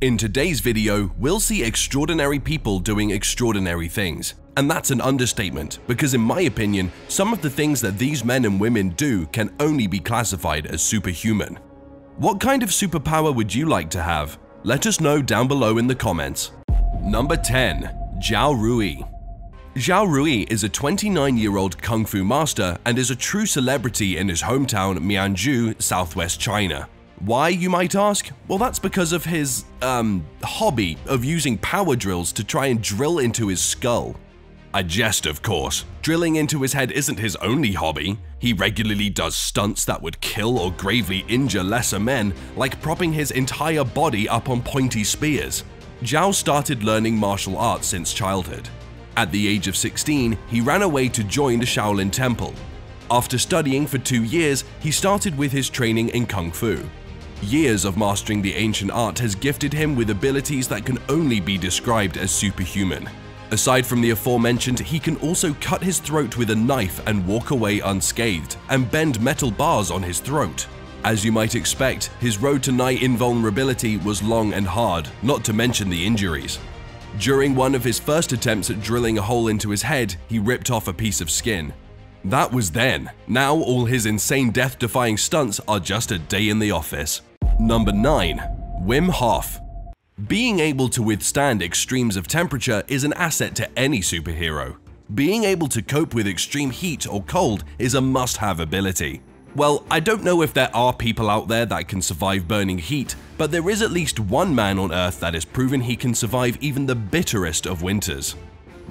In today's video, we'll see extraordinary people doing extraordinary things. And that's an understatement, because in my opinion, some of the things that these men and women do can only be classified as superhuman. What kind of superpower would you like to have? Let us know down below in the comments. Number 10. ZHAO Rui. ZHAO Rui is a 29-year-old kung fu master and is a true celebrity in his hometown Mianzhu, southwest China. Why, you might ask? Well, that's because of his, hobby of using power drills to try and drill into his skull. I jest, of course. Drilling into his head isn't his only hobby. He regularly does stunts that would kill or gravely injure lesser men, like propping his entire body up on pointy spears. ZHAO started learning martial arts since childhood. At the age of 16, he ran away to join the Shaolin Temple. After studying for 2 years, he started with his training in Kung Fu. Years of mastering the ancient art has gifted him with abilities that can only be described as superhuman. Aside from the aforementioned, he can also cut his throat with a knife and walk away unscathed, and bend metal bars on his throat. As you might expect, his road to nigh invulnerability was long and hard, not to mention the injuries. During one of his first attempts at drilling a hole into his head, he ripped off a piece of skin. That was then. Now all his insane death-defying stunts are just a day in the office. Number 9. Wim Hof. Being able to withstand extremes of temperature is an asset to any superhero. Being able to cope with extreme heat or cold is a must-have ability. Well, I don't know if there are people out there that can survive burning heat, but there is at least one man on Earth that has proven he can survive even the bitterest of winters.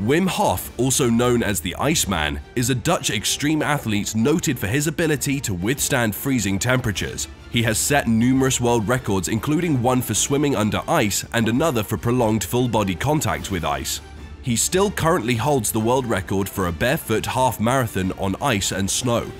Wim Hof, also known as the Iceman, is a Dutch extreme athlete noted for his ability to withstand freezing temperatures. He has set numerous world records, including one for swimming under ice and another for prolonged full-body contact with ice. He still currently holds the world record for a barefoot half marathon on ice and snow.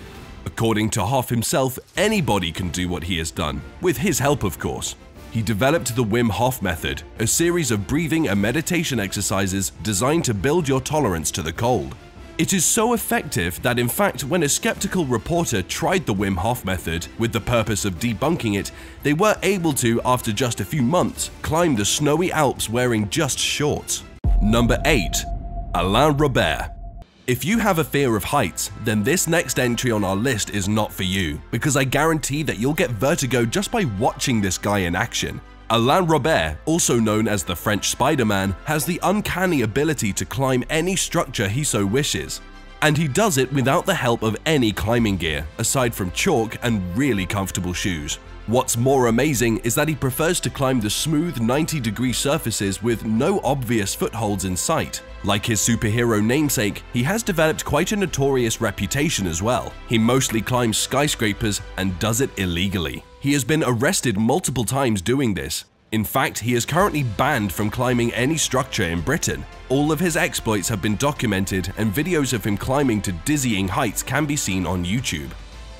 According to Hof himself, anybody can do what he has done, with his help of course. He developed the Wim Hof method, a series of breathing and meditation exercises designed to build your tolerance to the cold. It is so effective that in fact when a skeptical reporter tried the Wim Hof method with the purpose of debunking it, they were able to, after just a few months, climb the snowy Alps wearing just shorts. Number 8. Alain Robert. If you have a fear of heights, then this next entry on our list is not for you, because I guarantee that you'll get vertigo just by watching this guy in action. Alain Robert, also known as the French Spider-Man, has the uncanny ability to climb any structure he so wishes. And he does it without the help of any climbing gear, aside from chalk and really comfortable shoes. What's more amazing is that he prefers to climb the smooth 90-degree surfaces with no obvious footholds in sight. Like his superhero namesake, he has developed quite a notorious reputation as well. He mostly climbs skyscrapers and does it illegally. He has been arrested multiple times doing this. In fact, he is currently banned from climbing any structure in Britain. All of his exploits have been documented, and videos of him climbing to dizzying heights can be seen on YouTube.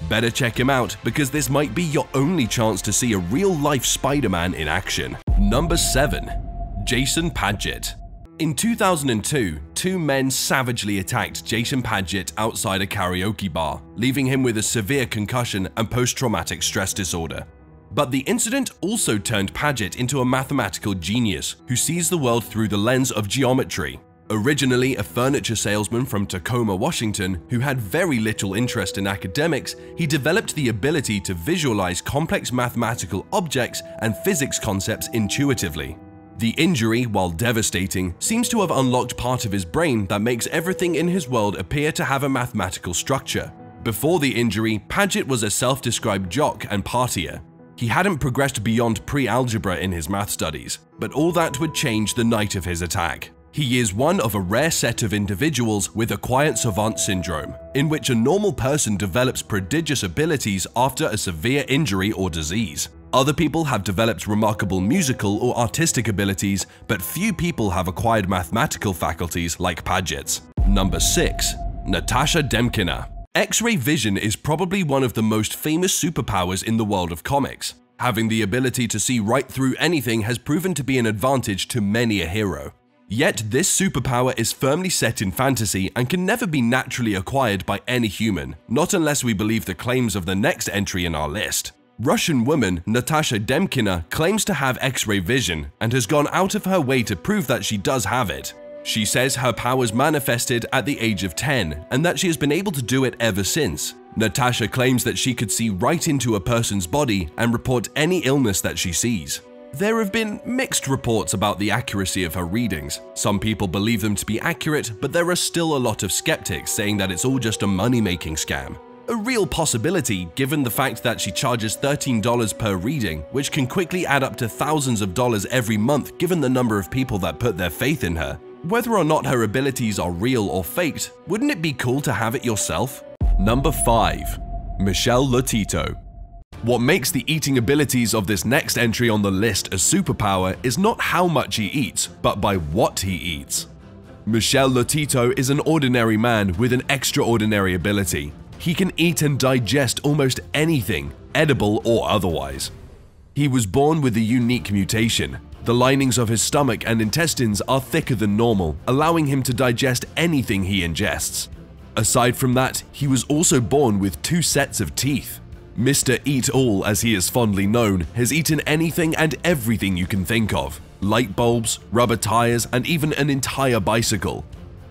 Better check him out, because this might be your only chance to see a real-life Spider-Man in action. Number 7. Jason Padgett. In 2002, 2 men savagely attacked Jason Padgett outside a karaoke bar, leaving him with a severe concussion and post-traumatic stress disorder. But the incident also turned Padgett into a mathematical genius who sees the world through the lens of geometry. Originally a furniture salesman from Tacoma, Washington, who had very little interest in academics, he developed the ability to visualize complex mathematical objects and physics concepts intuitively. The injury, while devastating, seems to have unlocked part of his brain that makes everything in his world appear to have a mathematical structure. Before the injury, Padgett was a self-described jock and partier. He hadn't progressed beyond pre-algebra in his math studies, but all that would change the night of his attack. He is one of a rare set of individuals with acquired savant syndrome, in which a normal person develops prodigious abilities after a severe injury or disease. Other people have developed remarkable musical or artistic abilities, but few people have acquired mathematical faculties like Padgett's. Number 6. NATASHA DEMKINA. X-ray vision is probably one of the most famous superpowers in the world of comics. Having the ability to see right through anything has proven to be an advantage to many a hero. Yet this superpower is firmly set in fantasy and can never be naturally acquired by any human, not unless we believe the claims of the next entry in our list. Russian woman NATASHA DEMKINA claims to have X-ray vision and has gone out of her way to prove that she does have it. She says her powers manifested at the age of 10 and that she has been able to do it ever since. NATASHA claims that she could see right into a person's body and report any illness that she sees. There have been mixed reports about the accuracy of her readings. Some people believe them to be accurate, but there are still a lot of skeptics saying that it's all just a money-making scam. A real possibility given the fact that she charges $13 per reading, which can quickly add up to thousands of dollars every month given the number of people that put their faith in her. Whether or not her abilities are real or faked, wouldn't it be cool to have it yourself? Number 5. MICHEL LOTITO. What makes the eating abilities of this next entry on the list a superpower is not how much he eats, but by what he eats. MICHEL LOTITO is an ordinary man with an extraordinary ability. He can eat and digest almost anything, edible or otherwise. He was born with a unique mutation. The linings of his stomach and intestines are thicker than normal, allowing him to digest anything he ingests. Aside from that, he was also born with 2 sets of teeth. Mr. Eat-All, as he is fondly known, has eaten anything and everything you can think of. Light bulbs, rubber tires, and even an entire bicycle.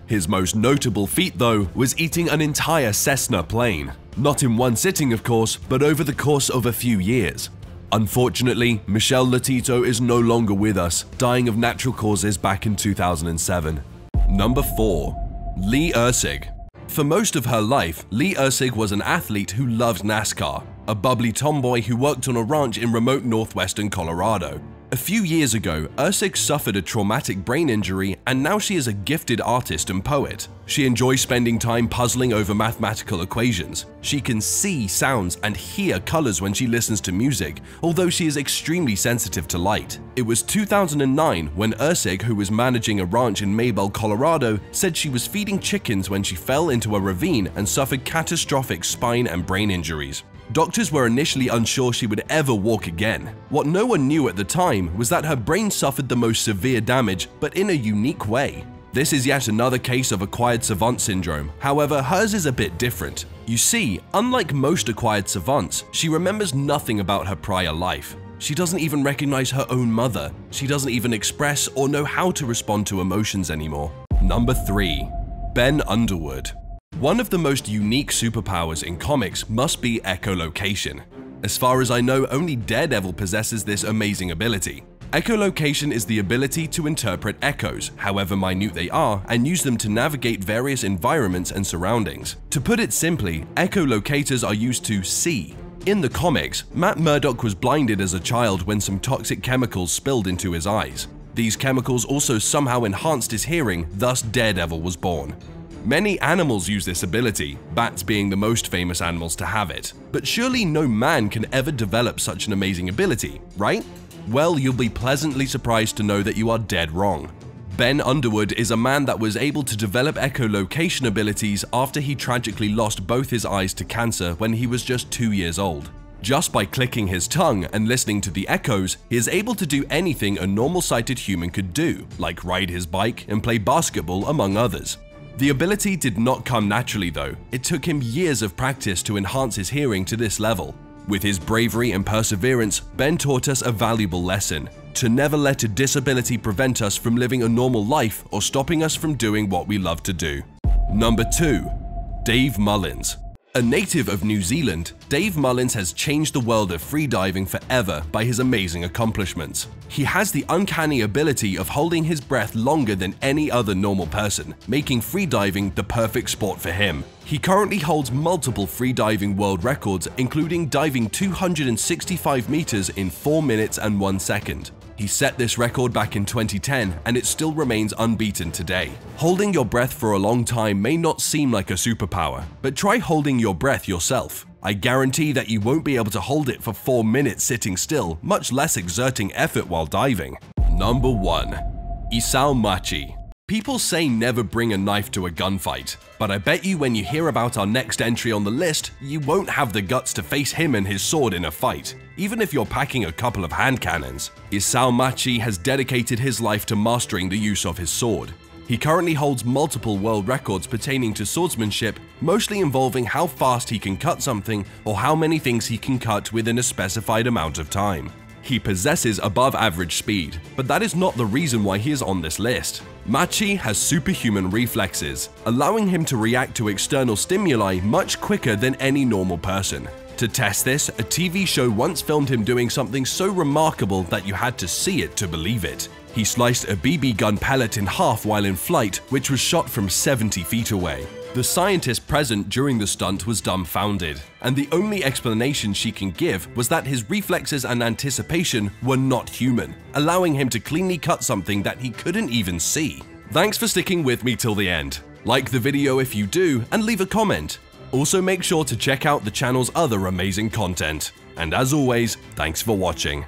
His most notable feat, though, was eating an entire Cessna plane. Not in one sitting, of course, but over the course of a few years. Unfortunately, MICHEL LOTITO is no longer with us, dying of natural causes back in 2007. Number 4. Lee Ursig. For most of her life, Lee Ursig was an athlete who loved NASCAR, a bubbly tomboy who worked on a ranch in remote northwestern Colorado. A few years ago, Ursig suffered a traumatic brain injury and now she is a gifted artist and poet. She enjoys spending time puzzling over mathematical equations. She can see sounds and hear colors when she listens to music, although she is extremely sensitive to light. It was 2009 when Ursig, who was managing a ranch in Maybell, Colorado, said she was feeding chickens when she fell into a ravine and suffered catastrophic spine and brain injuries. Doctors were initially unsure she would ever walk again. What no one knew at the time was that her brain suffered the most severe damage, but in a unique way. This is yet another case of acquired savant syndrome, however hers is a bit different. You see, unlike most acquired savants, she remembers nothing about her prior life. She doesn't even recognize her own mother. She doesn't even express or know how to respond to emotions anymore. Number 3. Ben Underwood. One of the most unique superpowers in comics must be echolocation. As far as I know, only Daredevil possesses this amazing ability. Echolocation is the ability to interpret echoes, however minute they are, and use them to navigate various environments and surroundings. To put it simply, echolocators are used to see. In the comics, Matt Murdock was blinded as a child when some toxic chemicals spilled into his eyes. These chemicals also somehow enhanced his hearing, thus Daredevil was born. Many animals use this ability, bats being the most famous animals to have it. But surely no man can ever develop such an amazing ability, right? Well, you'll be pleasantly surprised to know that you are dead wrong. Ben Underwood is a man that was able to develop echolocation abilities after he tragically lost both his eyes to cancer when he was just 2 years old. Just by clicking his tongue and listening to the echoes, he is able to do anything a normal-sighted human could do, like ride his bike and play basketball, among others. The ability did not come naturally though. It took him years of practice to enhance his hearing to this level. With his bravery and perseverance, Ben taught us a valuable lesson: to never let a disability prevent us from living a normal life or stopping us from doing what we love to do. Number 2. Dave Mullins. A native of New Zealand, Dave Mullins has changed the world of freediving forever by his amazing accomplishments. He has the uncanny ability of holding his breath longer than any other normal person, making freediving the perfect sport for him. He currently holds multiple freediving world records, including diving 265 meters in 4 minutes and 1 second. He set this record back in 2010 and it still remains unbeaten today. Holding your breath for a long time may not seem like a superpower, but try holding your breath yourself. I guarantee that you won't be able to hold it for 4 minutes sitting still, much less exerting effort while diving. Number 1. ISAO MACHII. People say never bring a knife to a gunfight, but I bet you when you hear about our next entry on the list, you won't have the guts to face him and his sword in a fight, even if you're packing a couple of hand cannons. ISAO MACHII has dedicated his life to mastering the use of his sword. He currently holds multiple world records pertaining to swordsmanship, mostly involving how fast he can cut something or how many things he can cut within a specified amount of time. He possesses above average speed, but that is not the reason why he is on this list. MACHII has superhuman reflexes, allowing him to react to external stimuli much quicker than any normal person. To test this, a TV show once filmed him doing something so remarkable that you had to see it to believe it. He sliced a BB gun pellet in half while in flight, which was shot from 70 feet away. The scientist present during the stunt was dumbfounded, and the only explanation she can give was that his reflexes and anticipation were not human, allowing him to cleanly cut something that he couldn't even see. Thanks for sticking with me till the end. Like the video if you do, and leave a comment. Also make sure to check out the channel's other amazing content. And as always, thanks for watching.